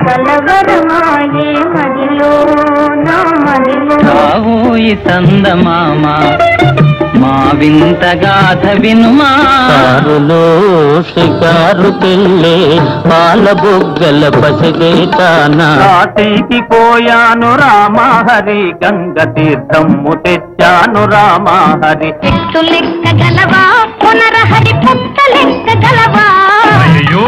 కలవరమాయే మదిలో నా మదిలో రావోయి చందమామ మా వింత గాథ వినుమా కారులో షికారు పెళ్ళే పాల బుగ్గల పసిగేటానా కాటికి పోయాను రామహరి గంగ తీర్థము తెచ్చాను రామహరి చెట్టు లెక్క గలవా పునరహరి పుట్ట లెక్క గలవా అయ్యో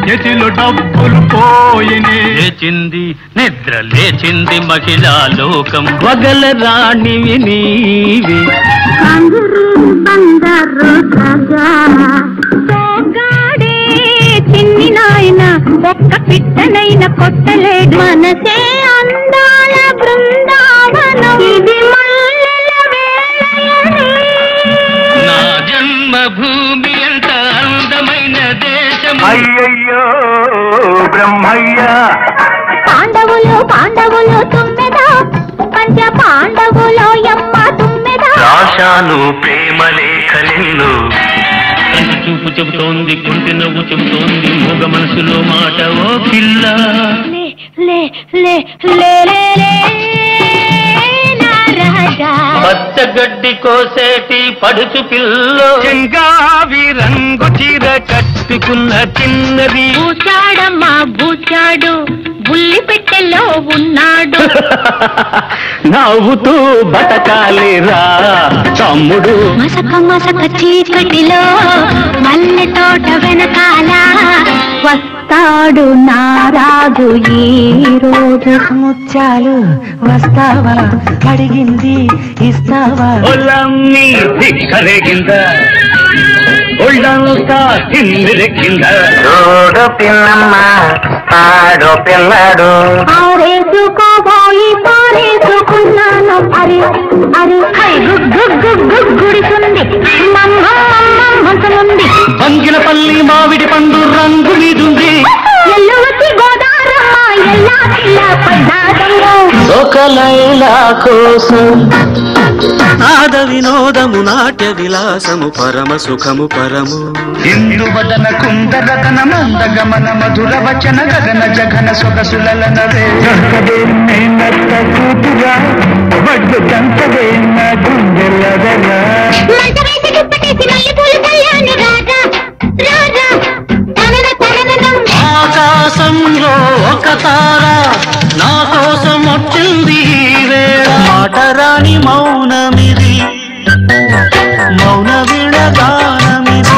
చేతిలో డబ్బులు పోయినే లేచింది నిద్ర లేచింది మహిళా లోకం వగల రాణివి నీవి బందరు చిన్ని నాయన ఒక్క పిట్టనైన కొట్టలేడు మనసే అందాల బృందావనం ఇది మల్లెల వేళయని నా జన్మభూమి ఎంత అందమైన దేశం అయ్యయ్యో బ్రహ్మయ్య పాండవులు పాండవులు తుమ్మెదా పంచ పాండవులో యమ్మ తుమ్మెదా రాశాను ప్రేమ లేఖలెన్ను చూపు చెబుతోంది కుంటి నవ్వు చెబుతోంది మూగ మనసులో మాట ఓ పిల్ల లే లే లే లే పచ్చగడ్డి కోసేటి పడుచు పిల్లో చెంగావి రంగు చీర కట్టుకున్న చిన్నది పూచాడమ్మా పూచాడు బుల్లి పెట్టెలో ఉన్నాడు నవ్వుతూ బతకాలిరా తమ్ముడు మసక మసక చీకటిలో మల్లె తోట వెనకాల వస్తాడు నారాజు ఈ రోజు ముత్యాలు వస్తావా అడిగింది ఇస్తావా ఒళ్ళమ్మి దిక్కరేగింద ఒళ్ళంతా తిందిరెక్కింద రోడు పిల్లమ్మ ఆడో పిల్లాడు ఆరేసుకోబోయి పారేసుకున్నాను అరే అరే గుడిసుంది మంచముంది పంగిలపల్లి మామిడి పండు రంగు మీదుంది ఎల్లువచ్చి గోదారమ్మ ఎల్లా పిల్ల పడ్డాదమ్మో ఒక లైలా కోసం నాద వినోదము నాట్య విలాసము పరమ సుఖము పరము ఇందు వదన కుందరదన మంద గమన మధుర వచన గగన జగన సొగసులనవే బడ్డు కంకవే నా గుండెలదన ఆకాశంలో ఒక తార నా కోసం వచ్చింది మాటరాని మౌనమిది మౌన విడగానమిది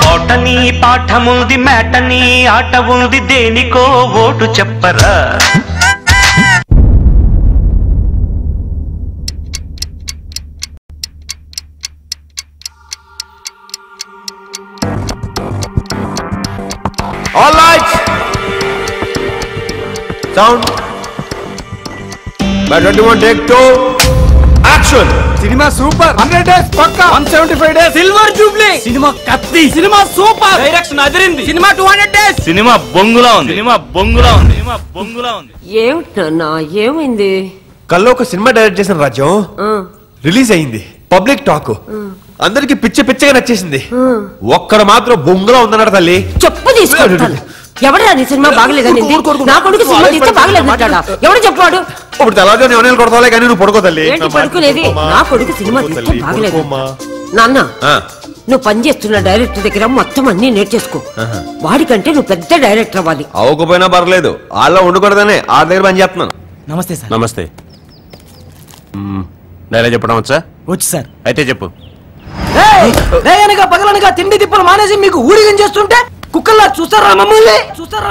పాటని పాఠముంది మేటని ఆట ఉంది దేనికో ఓటు చెప్పరా All lights. Sound. By 21 take 2. Action. Cinema super. 100 days pakka. 175 days. Silver jubilee. Cinema katti. Cinema super. Direction adirinది. Cinema 200 days. Cinema bongula undi. Cinema bongula undi. Cinema bongula undi. ఏమిటన్నా ఏమైంది? కల్లో ఒక సినిమా డైరెక్ట్ చేసిన రాజ్యం release అయింది. Public talk అందరికి పిచ్చి పిచ్చిగా నచ్చేసింది. ఒక్కరు మాత్రం బొంగులా ఉందన్నాడు తల్లి. చెప్పు తీసుకుంటాను. ఎవరు అది సినిమా బాగలేదని నా కొడుకు సినిమా తీస్తే బాగలేదంటాడా? ఎవరు చెప్పాడు? ఇప్పుడు తెల్లజో నేను కొడతాలే కానీ నువ్వు పడుకో తల్లి. ఏంటి పడుకోలేది? నా కొడుకు సినిమా తీస్తే బాగలేదు. నాన్న నువ్వు పనిచేస్తున్న డైరెక్టర్ దగ్గర మొత్తం అన్ని నేర్చేసుకో. వాడికంటే నువ్వు పెద్ద డైరెక్టర్ అవ్వాలి. అవ్వకపోయినా పర్లేదు, వాళ్ళ ఉండకూడదనే ఆ దగ్గర పని చేస్తున్నాను. నమస్తే సార్. నమస్తే. డైలాగ్ చెప్పడం వచ్చా? వచ్చు సార్. అయితే చెప్పు. రేయనగా పగలనగా తిండి తిప్పలు మానేసి మీకు ఊడిగం చేస్తుంటే కుక్కల్లా చూస్తారా మమ్మల్ని? చూస్తారా?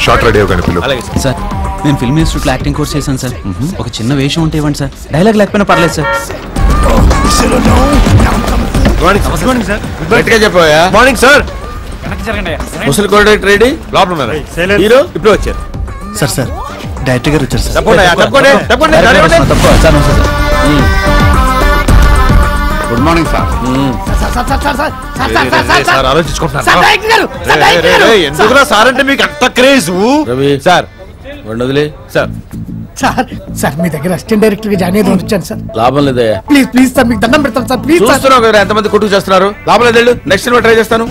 షార్ట్ రెడీ సార్ నేను ఫిల్మ్ ఇన్స్టిట్యూట్ లో యాక్టింగ్ కోర్స్ చేశాను సార్. ఒక చిన్న వేషం ఉంటే ఇవ్వండి సార్. డైలాగ్ లేకపోయినా పర్లేదు సార్. Morning sir. గట్టిగా చెప్పాయా? Morning sir. ముసలి కోడెక్ట్ రెడీ లోపల ఉన్నారు. హీరో ఇప్పుడు వచ్చారు. సార్ డైరెక్టర్ గారు వచ్చారు సార్. తప్పకుండా. Good morning sir. సార్ ఆలోచించుకుంటున్నాను. ఎందుకురా సార్ అంటే మీకు అంత క్రేజ్? రవి సార్ వదిలే సార్. సార్ మీ దగ్గర అసిస్టెంట్ డైరెక్టర్ గా జాయిన్ అయ్యి వచ్చాను సార్. లాభం లేదే. ప్లీజ్ సార్ మీకు దండం పెడతాను సార్. Please sir. చూస్తున్నావు కదా ఎంతమంది కొట్టుకు చేస్తున్నారు. లాభం లేదు. నెక్స్ట్ సినిమా ట్రై చేస్తాను.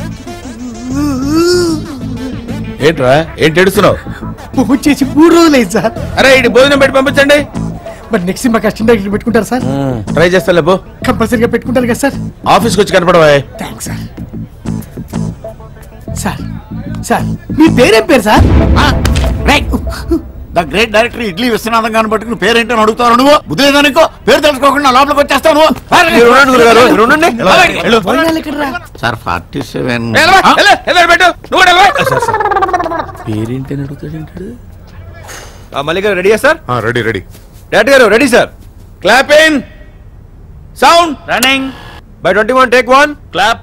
ఏంట్రా ఏంటి ఏడుస్తున్నావు? పూజ చేసి 3 రోజులు అయింది సార్. అరే ఇటు భోజనం పెట్టి పంపించండి. మరి నెక్స్ట్ సినిమాకి అసిస్టెంట్ డైరెక్టర్ పెట్టుకుంటారు సార్? ట్రై చేస్తా లేబో. కంపల్సరీగా పెట్టుకుంటారు కదా సార్? ఆఫీస్కి వచ్చి కనపడవా? Thanks sir. సార్ సార్ మీ పేరేం పేరు sir? The great director Idli Viswanatham గారిని పట్టుకుని పేరేంటో అడుగుతావు నువ్వు. బుద్ధిదానికో పేరు తెలుసుకోకుండా లోపలికి వచ్చేస్తావు సార్. 47 పేరేంటని అడుగుతాడు. Mallika ready sir? Ready director garu ready sir. Clap in sound running by 21 take 1 clap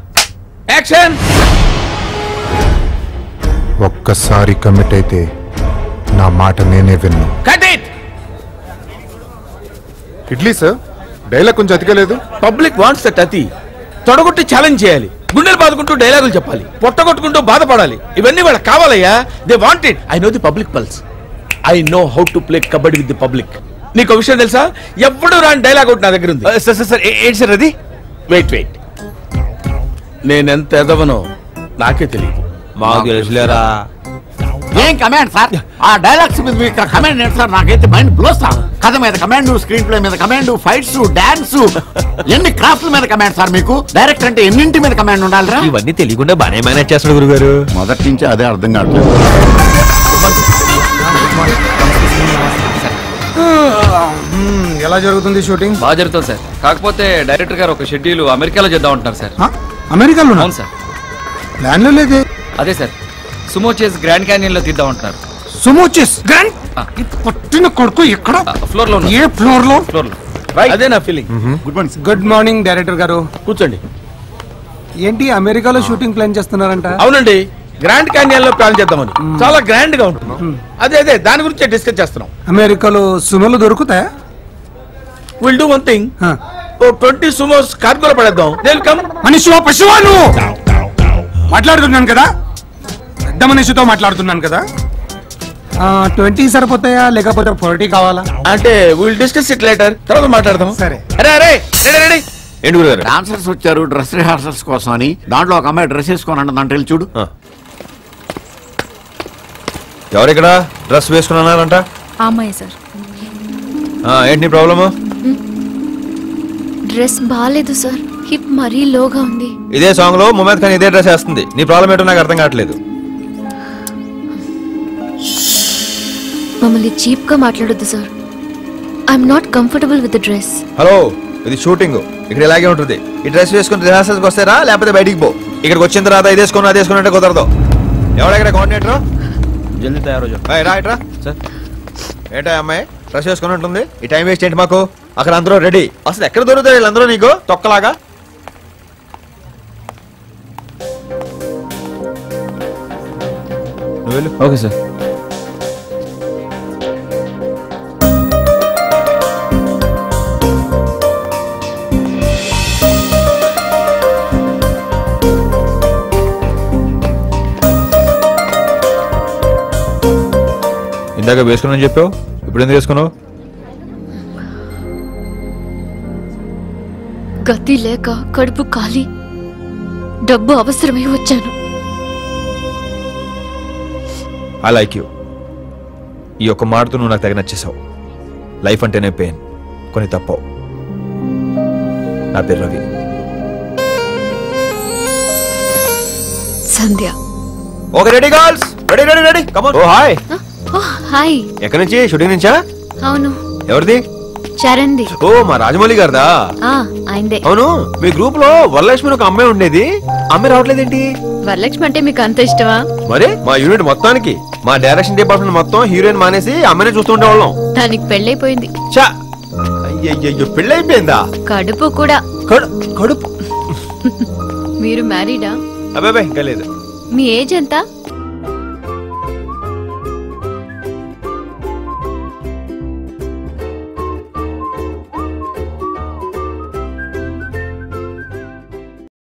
action. ఒక్కసారి కమిట్ అయితే నా మాట నేనే విన్ను. Cut it. Idli sir, dialogue కొంచెం అతికలేదు. పబ్లిక్ వాంట్స్ దట్ అతి. తొడగొట్టి ఛాలెంజ్ చేయాలి. గుండెలు బాదుకుంటూ డైలాగులు చెప్పాలి. పొట్టగొట్టుకుంటూ బాధపడాలి. ఇవన్నీ వాళ్ళకి కావాలయ్యా. They want it. I know the public pulse. I know how to play kabaddi with the public. నీకు విషయం తెలుసా? ఎప్పుడు రాని డైలాగ్ ఒకటి నా దగ్గర ఉంది. సార్ ఏంటి సార్ అది? వెయిట్ నేనెంత ఎదవనో నాకే తెలియదు. మాకు తెలుసులేరా. ఏం కమాండ్ సార్? ఆ డైలాగ్స్ మీద మీకు కమాండ్ ఏంటి సార్? నాకైతే మైండ్ బ్లో సార్. కథ మీద కమాండ్, స్క్రీన్ ప్లే మీద కమాండ్, ఫైట్స్, డాన్స్, ఎన్ని క్రాఫ్ట్ల మీద కమాండ్ సార్ మీకు? డైరెక్టర్ అంటే ఎన్నింటి మీద కమాండ్ ఉండాలిరా? ఇవన్నీ తెలియకుండా బానే మేనేజ్ చేస్తాడు గురుగారు. మొదటి నుంచి అదే అర్థం కావట్లేదు. ఎలా జరుగుతుంది షూటింగ్? బాగా జరుగుతుంది సార్. కాకపోతే డైరెక్టర్ గారు ఒక షెడ్యూల్ అమెరికాలో చేద్దాం అంటున్నారు సార్. అమెరికాలో అవును సార్. ప్లాన్లో లేదే. అదే సార్, సుమో చేసి గ్రాండ్ క్యానియన్ లో తీద్దాం అంటున్నారు. సుమో చెస్ గ్రాండ్ పట్టిన కొడుకు ఎక్కడ? ఫ్లోర్ లో ఏ ఫ్లోర్ లో? అదే నా ఫీలింగ్. గుడ్ మార్నింగ్ డైరెక్టర్ గారు. కూర్చోండి. ఏంటి అమెరికాలో షూటింగ్ ప్లాన్ చేస్తున్నారంట? అవునండి, గ్రాండ్ క్యానియన్ లో ప్లాన్ చేద్దామని. చాలా గ్రాండ్ గా ఉంటుంది. అదే దాని గురించి డిస్కస్ చేస్తున్నాం. అమెరికాలో సుమోలు దొరుకుతాయా? Will do one thing. 20 Sumos కార్గోలో పడేద్దాం. They will come. మనిషి పశువాను మాట్లాడుతున్నాను కదా, పెద్ద మనిషితో మాట్లాడుతున్నాను కదా. 20 సరిపోతాయా లేకపోతే 40 కావాలా? అంటే విల్ డిస్కస్ ఇట్ లేటర్. తర్వాత మాట్లాడదాం. సరే. అరే రెడీ. ఏంటి గురుగారు? డాన్సర్స్ వచ్చారు డ్రెస్ రిహార్సల్స్ కోసం అని. దాంట్లో ఒక అమ్మాయి డ్రెస్ వేసుకోనండి. దాంట్లో వెళ్ళి చూడు. ఎవరిక్కడ డ్రెస్ వేసుకున్నారంట? అమ్మాయి సార్. ఏంటి నీ ప్రాబ్లము? డ్రెస్ బాగాలేదు సార్. హిప్ మరీ లోగా ఉంది. ఇదే సాంగ్ లో ముమేద్ ఖాన్ ఇదే డ్రెస్ వేస్తుంది. నీ ప్రాబ్లం ఏంటో నాకు అర్థం కావట్లేదు. మమ్మల్ని చీప్ గా మాట్లాడొద్దు sir. I'm not comfortable with the dress. Hello, ఇది షూటింగ్. ఇక్కడ ఇలాగే ఉంటుంది. ఈ డ్రెస్ వేసుకుని రిహార్సల్స్కి వస్తారా లేకపోతే బయటికి పో. ఇక్కడికి వచ్చిన తర్వాత ఇది వేసుకుని అది వేసుకున్నట్టే కుదరదు. ఎవడెక్కడ కోఆర్డినేటర్? జల్దీ తయారు రా సార్. ఏంటా అమ్మాయి డ్రెస్ వేసుకుని ఉంటుంది? ఈ టైం వేస్ట్ ఏంటి మాకు? అక్కడ అందరూ రెడీ. అసలు ఎక్కడ దొరుకుతారు వీళ్ళందరూ నీకు తొక్కలాగా? నువ్వు వెళ్ళు. Okay sir. ఇందాక వేసుకున్నాను చెప్పావు, ఇప్పుడు ఎందుకు వేసుకున్నావు? గతి లేక కడుపు ఖాళీ, డబ్బు అవసరమై వచ్చాను. I like you. ఈ ఒక్క మాటతో నువ్వు నాకు తెగ నచ్చేసావు. లైఫ్ అంటేనే పెయిన్, కొన్ని తప్పవు. నా పేరు Ravi. Sandhya. Okay ready girls, ready ready ready. Come on. Oh hi. Hi. ఎక్కడి నుంచి? షూటింగ్ నుంచా? అవును. ఎవరిది? చరణ్ది. ఓ మా రాజమౌళి గారిదా? ఆయనదే. అవును, మీ గ్రూప్ లో వరలక్ష్మి ఒక అమ్మాయి ఉండేది. అమ్మాయి రావట్లేదేంటి? వరలక్ష్మి అంటే మీకు అంత ఇష్టమా? మరి మా యూనిట్ మొత్తానికి, మా డైరెక్షన్ డిపార్ట్మెంట్ మొత్తం హీరోయిన్ మానేసి అమ్మాయిని చూస్తూ ఉండేవాళ్ళం. దానికి పెళ్ళైపోయింది. చా అయ్యయ్యో పెళ్ళైపోయిందా? కడుపు కూడా. కడుపు మీరు మ్యారీడా? అబ్బాయి ఇంకా లేదు. మీ ఏజ్ ఎంత?